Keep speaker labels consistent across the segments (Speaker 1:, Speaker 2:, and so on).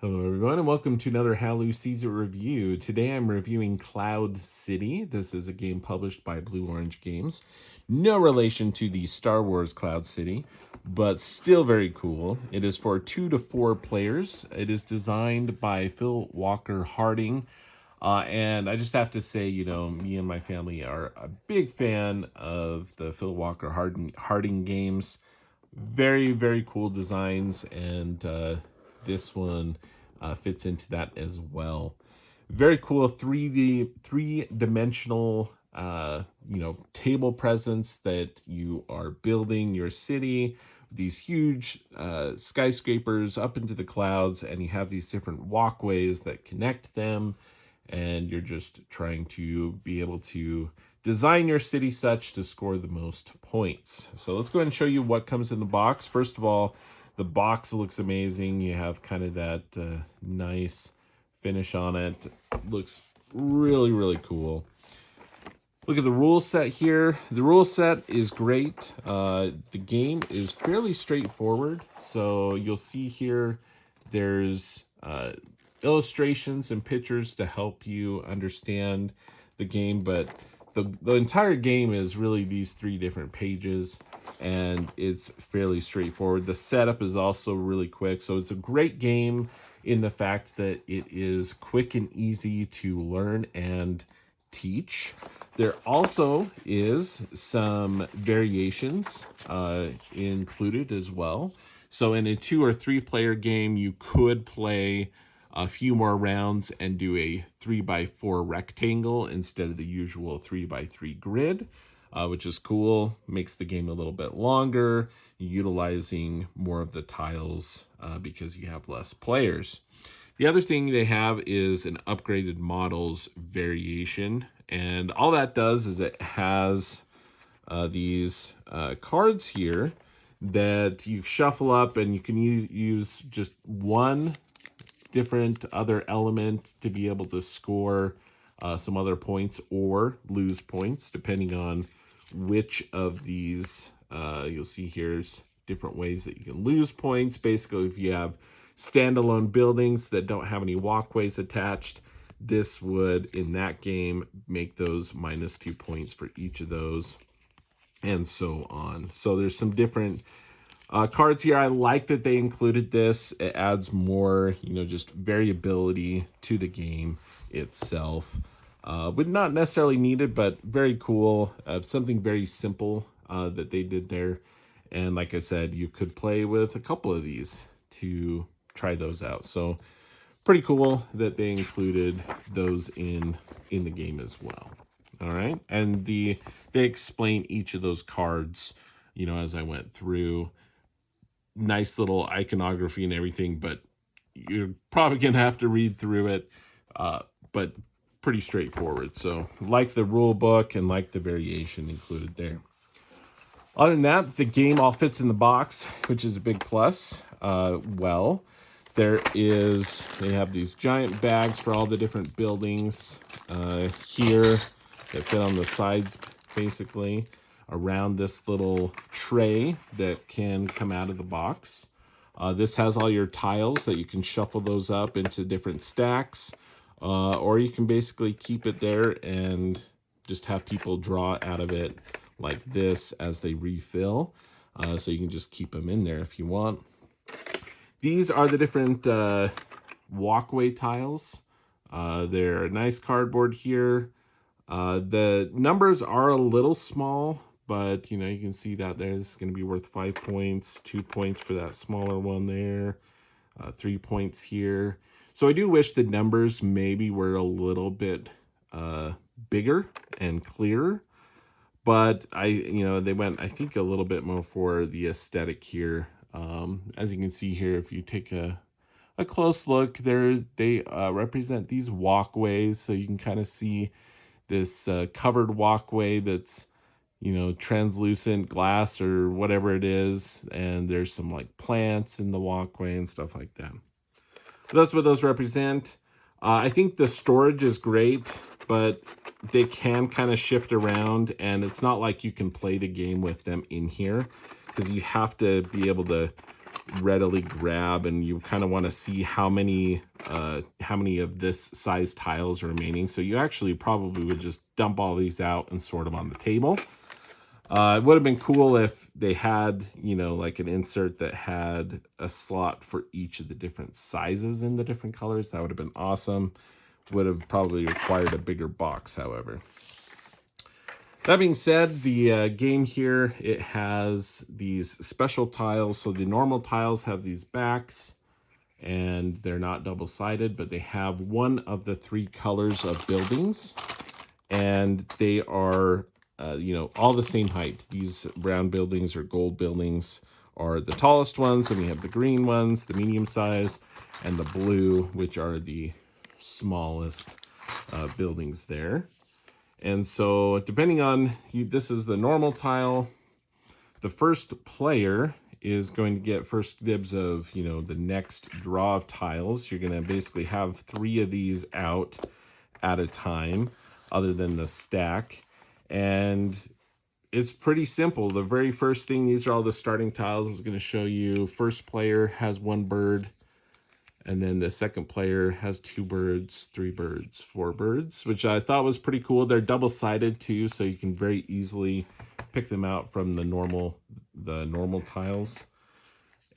Speaker 1: Hello, everyone, and welcome to another Hallyu Caesar review. Today I'm reviewing Cloud City. This is a game published by Blue Orange Games. No relation to the Star Wars Cloud City, but still very cool. It is for 2 to 4 players. It is designed by Phil Walker Harding. And I just have to say, me and my family are a big fan of the Phil Walker Harding games. Very, very cool designs, and this one fits into that as well. Very cool 3D, three-dimensional, table presence that you are building your city. These huge skyscrapers up into the clouds, and you have these different walkways that connect them, and you're just trying to be able to design your city such to score the most points. So let's go ahead and show you what comes in the box. First of all, the box looks amazing. You have kind of that nice finish on it. Looks really, really cool. Look at the rule set here. The rule set is great. The game is fairly straightforward. So you'll see here there's illustrations and pictures to help you understand the game, but the entire game is really these 3 different pages, and it's fairly straightforward. The setup is also really quick, so it's a great game in the fact that it is quick and easy to learn and teach. There also is some variations included as well. So in a 2 or 3 player game, you could play a few more rounds and do a 3x4 rectangle instead of the usual 3x3 grid, which is cool. Makes the game a little bit longer, utilizing more of the tiles because you have less players. The other thing they have is an upgraded models variation, and all that does is it has these cards here that you shuffle up, and you can use just one different other element to be able to score some other points or lose points, depending on which of these. You'll see here's different ways that you can lose points. Basically, if you have standalone buildings that don't have any walkways attached, this would, in that game, make those -2 points for each of those, and so on. So there's some different cards here. I like that they included this. It adds more, just variability to the game itself. But not necessarily needed, but very cool. Something very simple that they did there. And like I said, you could play with a couple of these to try those out. So pretty cool that they included those in the game as well. All right. And they explain each of those cards, as I went through. Nice little iconography and everything, but you're probably going to have to read through it, but pretty straightforward. So like the rule book and like the variation included there. Other than that, the game all fits in the box, which is a big plus. They have these giant bags for all the different buildings here that fit on the sides, basically, around this little tray that can come out of the box. This has all your tiles that you can shuffle those up into different stacks, or you can basically keep it there and just have people draw out of it like this as they refill. So you can just keep them in there if you want. These are the different walkway tiles. They're a nice cardboard here. The numbers are a little small, but you can see that there's going to be worth 5 points, 2 points for that smaller one there, 3 points here. So I do wish the numbers maybe were a little bit bigger and clearer, but they went, I think, a little bit more for the aesthetic here. As you can see here, if you take a close look, they represent these walkways, so you can kind of see this covered walkway that's translucent glass or whatever it is, and there's some like plants in the walkway and stuff like that. So that's what those represent. I think the storage is great, but they can kind of shift around, and it's not like you can play the game with them in here, because you have to be able to readily grab, and you kind of want to see how many of this size tiles are remaining. So you actually probably would just dump all these out and sort them on the table. It would have been cool if they had, like an insert that had a slot for each of the different sizes in the different colors. That would have been awesome. Would have probably required a bigger box, however. That being said, the game here, it has these special tiles. So the normal tiles have these backs, and they're not double-sided, but they have one of the 3 colors of buildings, and they are all the same height. These brown buildings or gold buildings are the tallest ones, and we have the green ones, the medium size, and the blue, which are the smallest buildings there. And so depending on this is the normal tile. The first player is going to get first dibs of, the next draw of tiles. You're going to basically have 3 of these out at a time, other than the stack. And it's pretty simple. The very first thing, these are all the starting tiles, is going to show you first player has 1 bird, and then the second player has 2 birds, 3 birds, 4 birds, which I thought was pretty cool. They're double-sided too, so you can very easily pick them out from the normal tiles.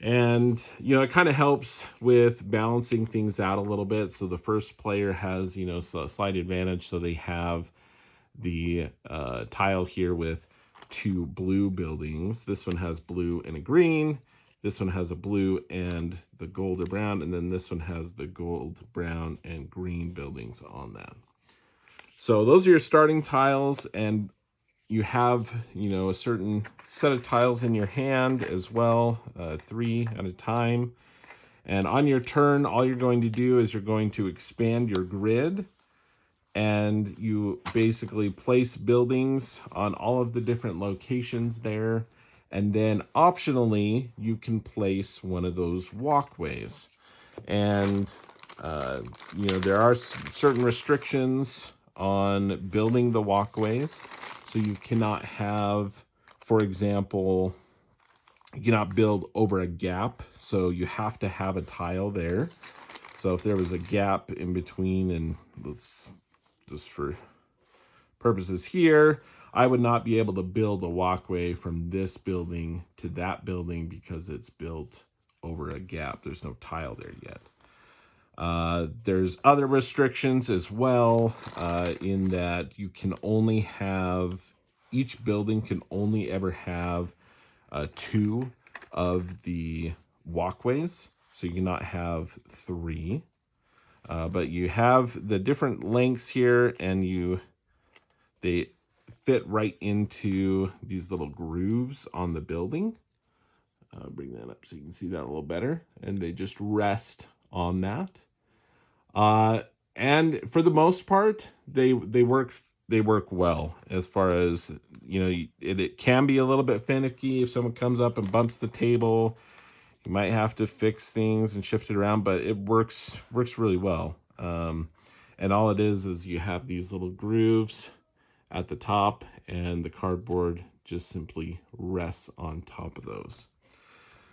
Speaker 1: And, it kind of helps with balancing things out a little bit. So the first player has, a slight advantage. So they have the tile here with 2 blue buildings. This one has blue and a green. This one has a blue and the gold or brown. And then this one has the gold, brown, and green buildings on that. So those are your starting tiles, and you have, a certain set of tiles in your hand as well, 3 at a time. And on your turn, all you're going to do is you're going to expand your grid, and you basically place buildings on all of the different locations there. And then optionally, you can place one of those walkways. And, there are certain restrictions on building the walkways. So you cannot have, for example, you cannot build over a gap. So you have to have a tile there. So if there was a gap in between, and let's just for purposes here, I would not be able to build a walkway from this building to that building because it's built over a gap. There's no tile there yet. There's other restrictions as well, in that you can only have, each building can only ever have 2 of the walkways. So you cannot have 3. But you have the different lengths here, and they fit right into these little grooves on the building. Bring that up so you can see that a little better. And they just rest on that. And for the most part, they work well. As far as, it can be a little bit finicky if someone comes up and bumps the table. You might have to fix things and shift it around, but it works really well. And all it is you have these little grooves at the top, and the cardboard just simply rests on top of those.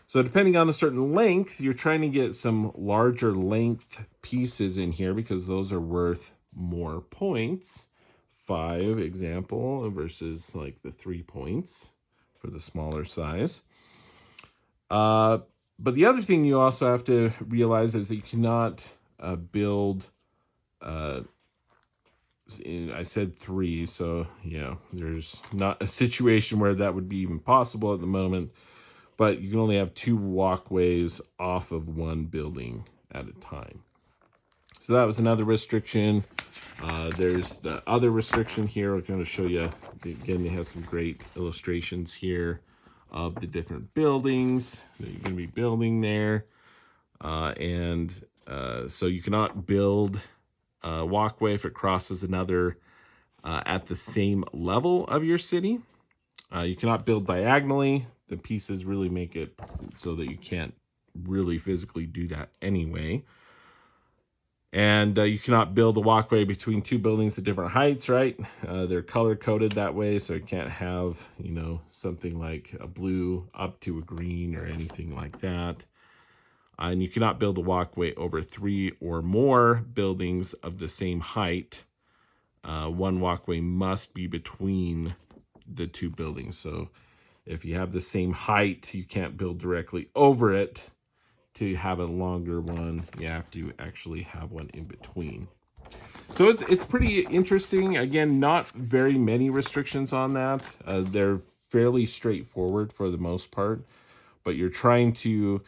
Speaker 1: So depending on a certain length, you're trying to get some larger length pieces in here because those are worth more points. 5 example versus like the 3 points for the smaller size. But the other thing you also have to realize is that you cannot build, I said 3, so there's not a situation where that would be even possible at the moment, but you can only have 2 walkways off of one building at a time. So that was another restriction. There's the other restriction here. We're going to show you, again, they have some great illustrations here of the different buildings that you're going to be building there. So you cannot build a walkway if it crosses another at the same level of your city. You cannot build diagonally. The pieces really make it so that you can't really physically do that anyway. And you cannot build a walkway between two buildings at different heights, right? They're color coded that way, so you can't have, something like a blue up to a green or anything like that. And you cannot build a walkway over 3 or more buildings of the same height. One walkway must be between the two buildings. So if you have the same height, you can't build directly over it. To have a longer one, you have to actually have one in between. So it's pretty interesting. Again, not very many restrictions on that. They're fairly straightforward for the most part, but you're trying to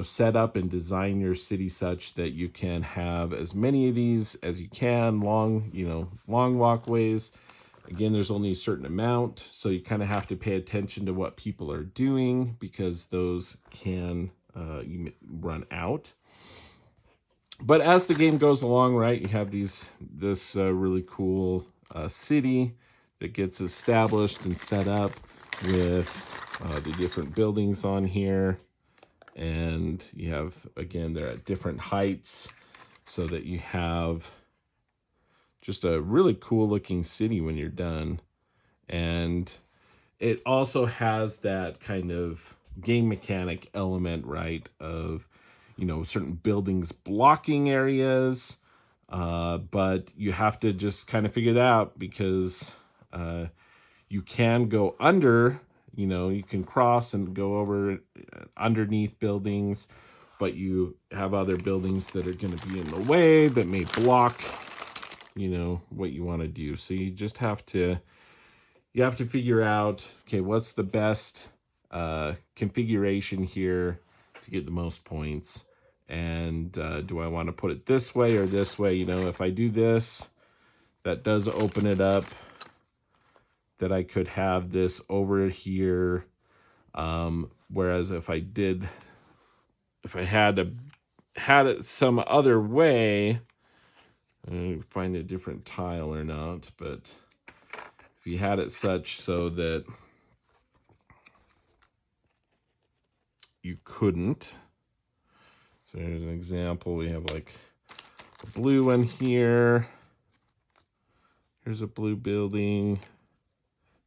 Speaker 1: set up and design your city such that you can have as many of these as you can, long walkways. Again, there's only a certain amount, so you kind of have to pay attention to what people are doing because those can run out. But as the game goes along, right, you have this really cool city that gets established and set up with the different buildings on here. And you have, again, they're at different heights so that you have just a really cool looking city when you're done. And it also has that kind of game mechanic element, right? Of, certain buildings blocking areas. But you have to just kind of figure that out because you can go under, you can cross and go over underneath buildings, but you have other buildings that are going to be in the way that may block, what you want to do. So you just have to figure out, okay, what's the best configuration here to get the most points? And do I want to put it this way or this way? If I do this, that does open it up that I could have this over here. Whereas if I had it some other way, find a different tile or not, but if you had it such so that you couldn't. So here's an example. We have like a blue one here. Here's a blue building.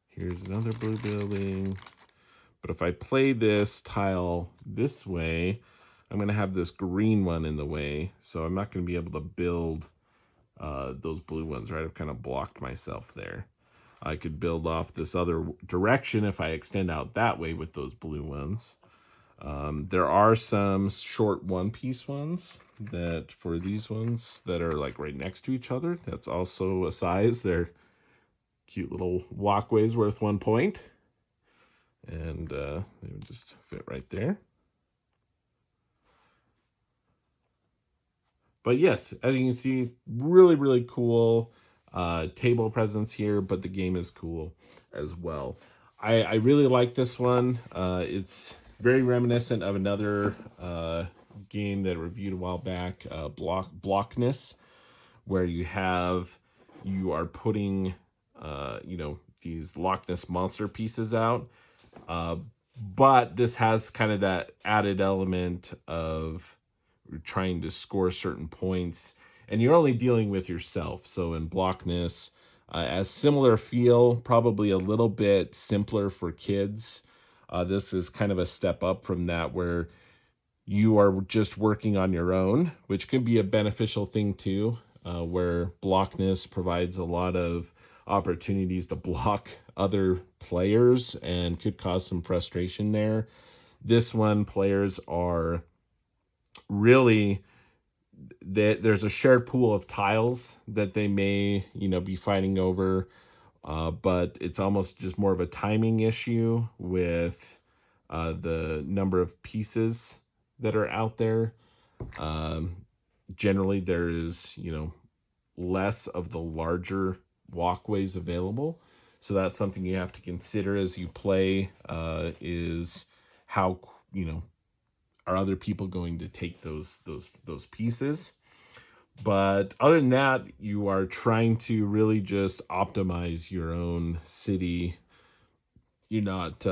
Speaker 1: Here's another blue building. But if I play this tile this way, I'm going to have this green one in the way. So I'm not going to be able to build those blue ones, right? I've kind of blocked myself there. I could build off this other direction if I extend out that way with those blue ones. There are some short one-piece ones that for these ones that are like right next to each other. That's also a size. They're cute little walkways worth 1 point. And they would just fit right there. But yes, as you can see, really, really cool table presence here, but the game is cool as well. I really like this one. It's very reminiscent of another game that I reviewed a while back, Blockness, where you are putting, these Loch Ness Monster pieces out. But this has kind of that added element of trying to score certain points, and you're only dealing with yourself. So in Blockness, as similar feel, probably a little bit simpler for kids. This is kind of a step up from that, where you are just working on your own, which can be a beneficial thing too, where Blockness provides a lot of opportunities to block other players and could cause some frustration there. This one, players are really, there's a shared pool of tiles that they may, be fighting over, but it's almost just more of a timing issue with the number of pieces that are out there. Generally, there is, less of the larger walkways available. So that's something you have to consider as you play, is how, are other people going to take those pieces. But other than that, you are trying to really just optimize your own city. You're not,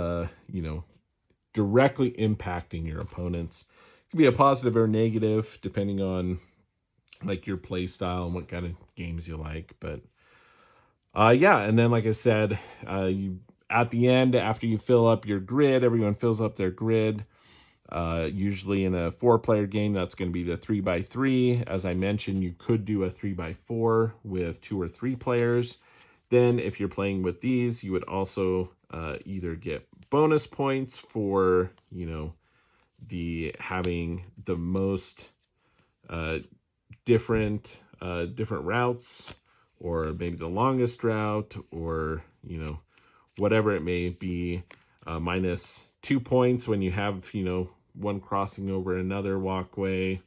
Speaker 1: directly impacting your opponents. It can be a positive or negative depending on like your play style and what kind of games you like. But yeah, and then like I said, you at the end after you fill up your grid, everyone fills up their grid. Usually in a 4-player game, that's going to be the 3x3. As I mentioned, you could do a 3x4 with 2 or 3 players. Then if you're playing with these, you would also either get bonus points for, the having the most uh, different routes, or maybe the longest route, or whatever it may be. Minus 2 points when you have one crossing over another walkway,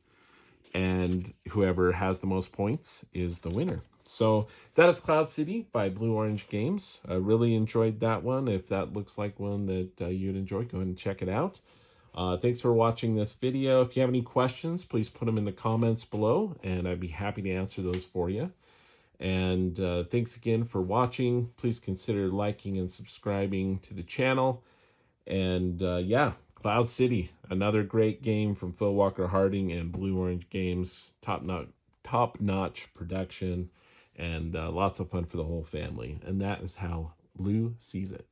Speaker 1: and whoever has the most points is the winner. So that is Cloud City by Blue Orange Games. I really enjoyed that one. If that looks like one that you'd enjoy, go ahead and check it out. Thanks for watching this video. If you have any questions, please put them in the comments below, and I'd be happy to answer those for you. And thanks again for watching. Please consider liking and subscribing to the channel. And yeah, Cloud City, another great game from Phil Walker Harding and Blue Orange Games. Top-notch production, and lots of fun for the whole family. And that is how Lou sees it.